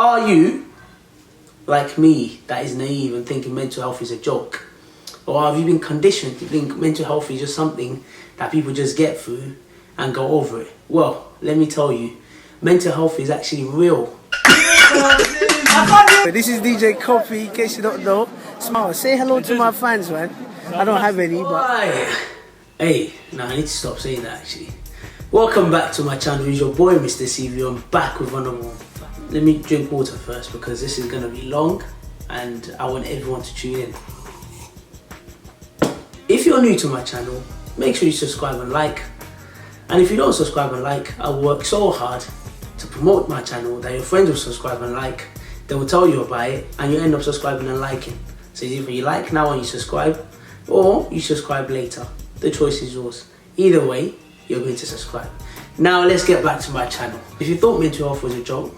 Are you like me that is naive and thinking mental health is a joke? Or have you been conditioned to think mental health is just something that people just get through and go over it? Well, let me tell you, mental health is actually real. This is DJ Coffee, in case you don't know. Smile, say hello to my fans, man. I don't have any, but... Hey, I need to stop saying that actually. Welcome back to my channel. It's your boy MrCV. I'm back with another one. Let me drink water first because this is going to be long and I want everyone to tune in. If you're new to my channel, make sure you subscribe and like. And if you don't subscribe and like, I work so hard to promote my channel that your friends will subscribe and like. They will tell you about it and you end up subscribing and liking. So either you like now and you subscribe, or you subscribe later. The choice is yours. Either way, you're going to subscribe. Now let's get back to my channel. If you thought mental health was a joke,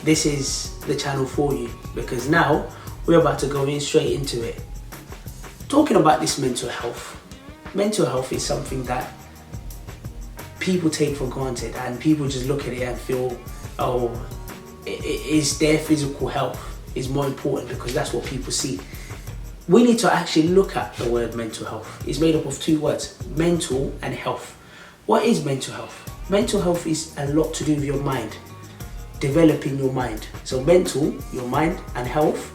this is the channel for you, because now we're about to go in straight into it. Talking about this mental health is something that people take for granted and people just look at it and feel, oh, is their physical health is more important because that's what people see. We need to actually look at the word mental health. It's made up of two words, mental and health. What is mental health? Mental health is a lot to do with your mind, developing your mind. So mental, your mind, and health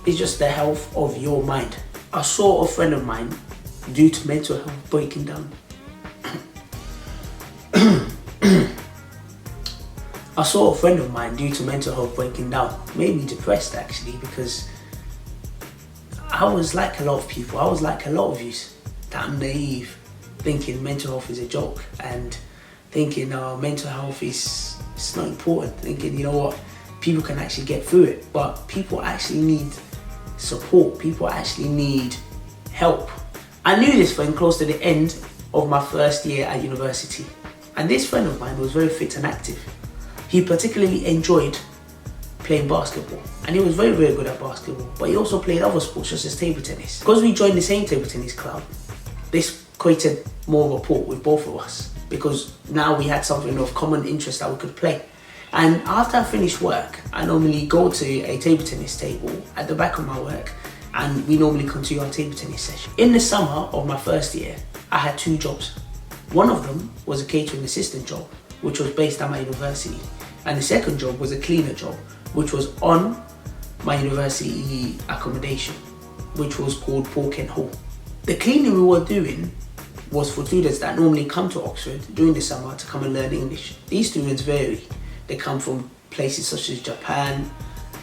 is just the health of your mind. I saw a friend of mine due to mental health breaking down. I saw a friend of mine due to mental health breaking down. Made me depressed actually, because I was like a lot of people. I was like a lot of you, that I'm naive, thinking mental health is a joke and thinking mental health is it's not important. Thinking, you know what, people can actually get through it, but people actually need support. People actually need help. I knew this friend close to the end of my first year at university, and this friend of mine was very fit and active. He particularly enjoyed playing basketball, and he was very, very good at basketball, but he also played other sports such as table tennis. Because we joined the same table tennis club, this created more rapport with both of us, because now we had something of common interest that we could play. And after I finish work, I normally go to a table tennis table at the back of my work, and we normally continue our table tennis session. In the summer of my first year, I had two jobs. One of them was a catering assistant job, which was based at my university, and the second job was a cleaner job, which was on my university accommodation, which was called Porkent Hall. The cleaning we were doing was for students that normally come to Oxford during the summer to come and learn English. These students vary. They come from places such as Japan,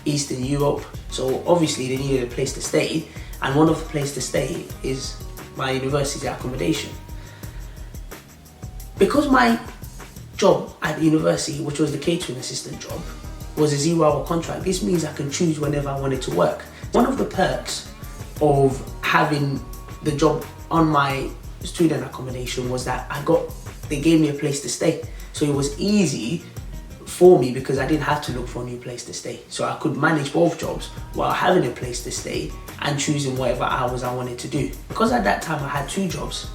Eastern Europe, so obviously they needed a place to stay, and one of the places to stay is my university accommodation. Because my job at the university, which was the catering assistant job, was a 0-hour contract, this means I can choose whenever I wanted to work. One of the perks of having the job on my student accommodation was that they gave me a place to stay. So it was easy for me because I didn't have to look for a new place to stay. So I could manage both jobs while having a place to stay and choosing whatever hours I wanted to do. Because at that time I had two jobs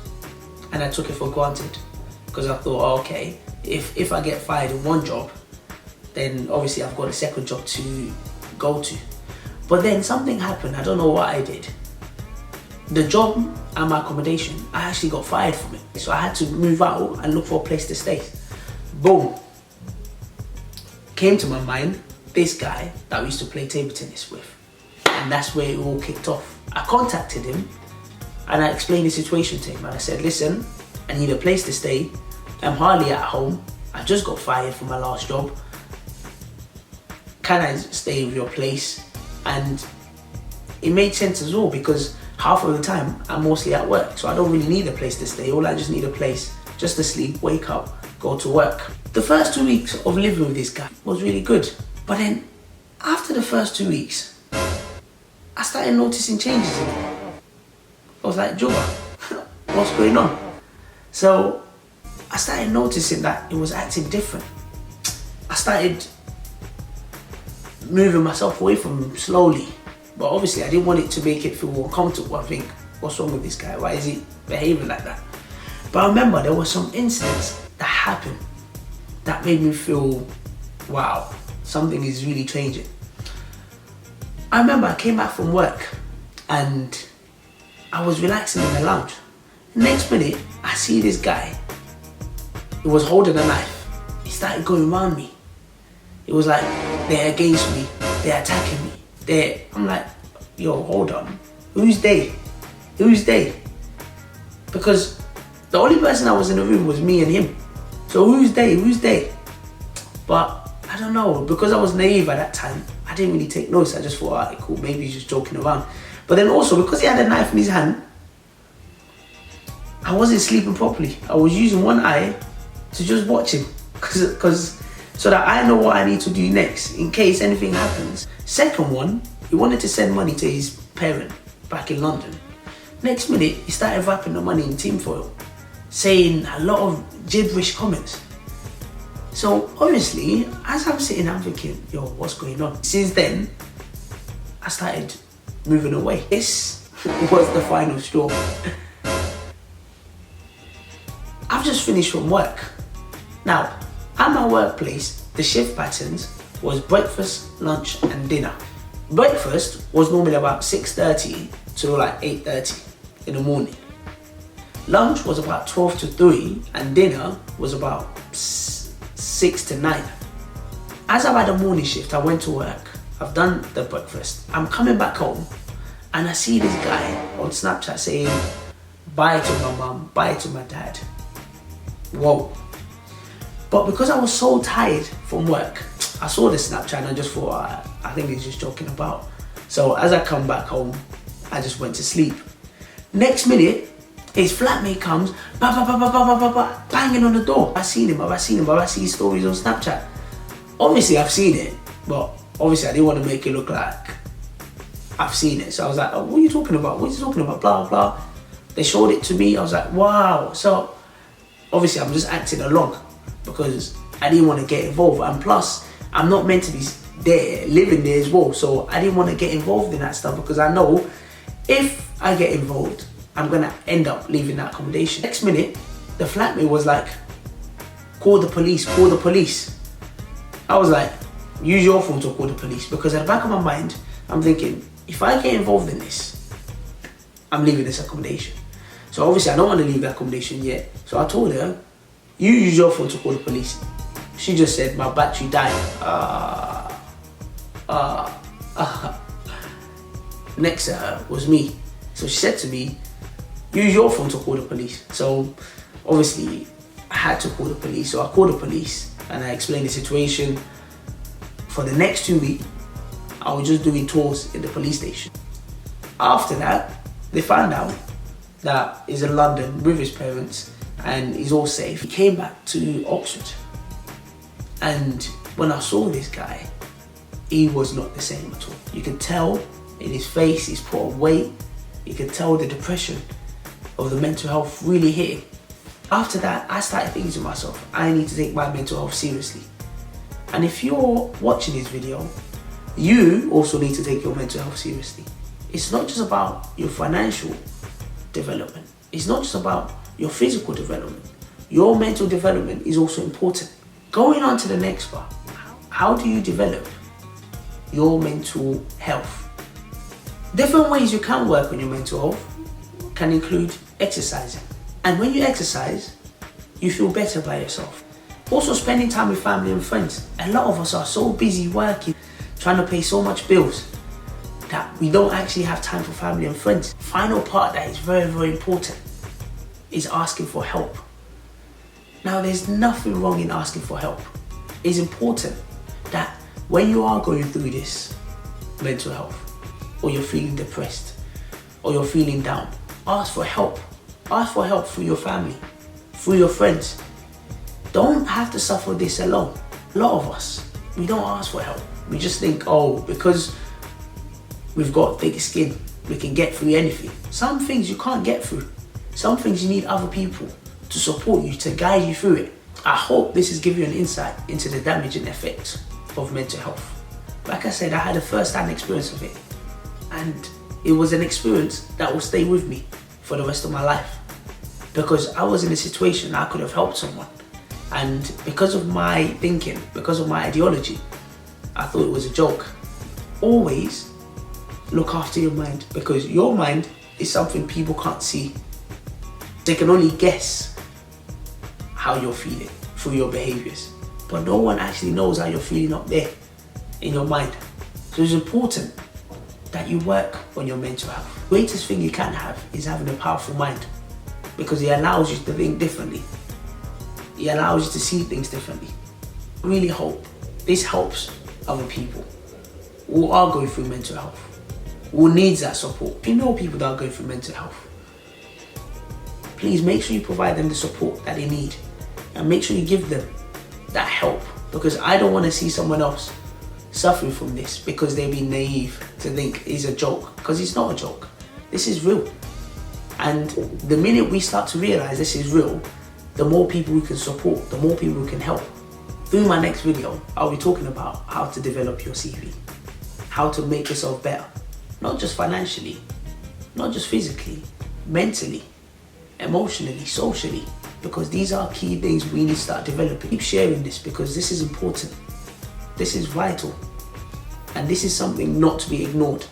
and I took it for granted, because I thought, oh, okay, if I get fired in one job, then obviously I've got a second job to go to. But then something happened, I don't know what I did. The job and my accommodation, I actually got fired from it. So I had to move out and look for a place to stay. Boom. Came to my mind, this guy that we used to play table tennis with. And that's where it all kicked off. I contacted him and I explained the situation to him. And I said, listen, I need a place to stay. I'm hardly at home. I just got fired from my last job. Can I stay with your place? And it made sense as well, because half of the time I'm mostly at work, so I don't really need a place to stay. All I just need a place just to sleep, wake up, go to work. The first 2 weeks of living with this guy was really good, but then after the first 2 weeks, I started noticing changes in him. I was like, Juba, what's going on? So I started noticing that it was acting different. I started moving myself away from him slowly, but obviously I didn't want it to make it feel uncomfortable. I think, what's wrong with this guy? Why is he behaving like that? But I remember there were some incidents that happened that made me feel, wow, something is really changing. I remember I came back from work and I was relaxing in the lounge. Next minute, I see this guy. He was holding a knife. He started going around me. It was like, they're against me. They're attacking me. I'm like, yo, hold on. Who's they? Who's they? Because the only person that was in the room was me and him. So who's they? Who's they? But I don't know, because I was naive at that time, I didn't really take notice. I just thought, alright, cool, maybe he's just joking around. But then also, because he had a knife in his hand, I wasn't sleeping properly. I was using one eye to just watch him, so that I know what I need to do next in case anything happens. Second one, he wanted to send money to his parent back in London. Next minute, he started wrapping the money in tinfoil, saying a lot of gibberish comments. So obviously, as I'm sitting, I'm thinking, yo, what's going on? Since then, I started moving away. This was the final straw. I've just finished from work. Now, at my workplace, the shift patterns was breakfast, lunch, and dinner. Breakfast was normally about 6:30 to like 8:30 in the morning. Lunch was about 12 to 3, and dinner was about 6 to 9. As I've had a morning shift, I went to work. I've done the breakfast. I'm coming back home, and I see this guy on Snapchat saying, bye to my mum, bye to my dad. Whoa. But because I was so tired from work, I saw the Snapchat and I just thought, I think he's just joking about. So as I come back home, I just went to sleep. Next minute, his flatmate comes, banging on the door. I've seen him, I see his stories on Snapchat. Obviously I've seen it, but obviously I didn't want to make it look like I've seen it. So I was like, oh, what are you talking about? What are you talking about? Blah, blah. They showed it to me. I was like, wow. So obviously I'm just acting along because I didn't want to get involved. And plus, I'm not meant to be there, living there as well. So I didn't want to get involved in that stuff because I know if I get involved, I'm going to end up leaving that accommodation. Next minute, the flatmate was like, call the police, call the police. I was like, use your phone to call the police, because at the back of my mind, I'm thinking, if I get involved in this, I'm leaving this accommodation. So obviously I don't want to leave the accommodation yet. So I told her, you use your phone to call the police. She just said, my battery died. Next to her was me. So she said to me, use your phone to call the police. So obviously I had to call the police. So I called the police and I explained the situation. For the next 2 weeks, I was just doing tours in the police station. After that, they found out that he's in London with his parents and he's all safe. He came back to Oxford. And when I saw this guy, he was not the same at all. You could tell in his face, he's put on weight. You could tell the depression of the mental health really hit him. After that, I started thinking to myself, I need to take my mental health seriously. And if you're watching this video, you also need to take your mental health seriously. It's not just about your financial development. It's not just about your physical development. Your mental development is also important. Going on to the next part, how do you develop your mental health? Different ways you can work on your mental health can include exercising. And when you exercise, you feel better by yourself. Also spending time with family and friends. A lot of us are so busy working, trying to pay so much bills, that we don't actually have time for family and friends. Final part that is very, very important is asking for help. Now, there's nothing wrong in asking for help. It's important that when you are going through this mental health, or you're feeling depressed, or you're feeling down, ask for help. Ask for help through your family, through your friends. Don't have to suffer this alone. A lot of us, we don't ask for help. We just think, oh, because we've got thick skin, we can get through anything. Some things you can't get through. Some things you need other people to support you, to guide you through it. I hope this has given you an insight into the damaging effects of mental health. Like I said, I had a first-hand experience of it, and it was an experience that will stay with me for the rest of my life, because I was in a situation I could have helped someone, and because of my thinking, because of my ideology, I thought it was a joke. Always look after your mind, because your mind is something people can't see. They can only guess how you're feeling through your behaviors, but no one actually knows how you're feeling up there in your mind. So it's important that you work on your mental health. The greatest thing you can have is having a powerful mind, because it allows you to think differently. It allows you to see things differently. I really hope this helps other people who are going through mental health, who needs that support. If you know people that are going through mental health, please make sure you provide them the support that they need, and make sure you give them that help, because I don't want to see someone else suffering from this because they've been naive to think it's a joke, because it's not a joke. This is real. And the minute we start to realize this is real, the more people we can support, the more people we can help. Through my next video, I'll be talking about how to develop your CV, how to make yourself better, not just financially, not just physically, mentally, emotionally, socially, because these are key things we need to start developing. Keep sharing this, because this is important. This is vital. And this is something not to be ignored.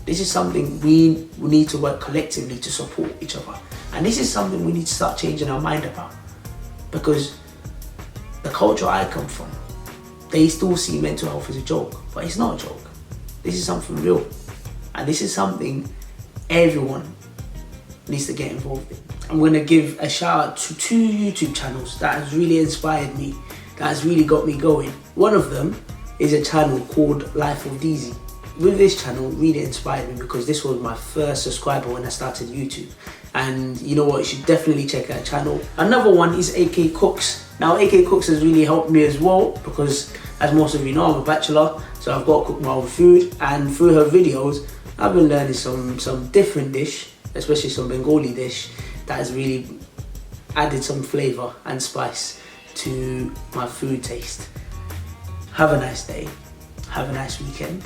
This is something we need to work collectively to support each other. And this is something we need to start changing our mind about. Because the culture I come from, they still see mental health as a joke, but it's not a joke. This is something real. And this is something everyone needs to get involved in. I'm going to give a shout out to 2 YouTube channels that has really inspired me, that has really got me going. One of them is a channel called Life of Deezy. With this channel, really inspired me because this was my first subscriber when I started YouTube. And you know what, you should definitely check out the channel. Another one is AK Cooks. Now AK Cooks has really helped me as well, because as most of you know, I'm a bachelor, so I've got to cook my own food, and through her videos I've been learning some different dish, especially some Bengali dish that has really added some flavour and spice to my food taste. Have a nice day, have a nice weekend.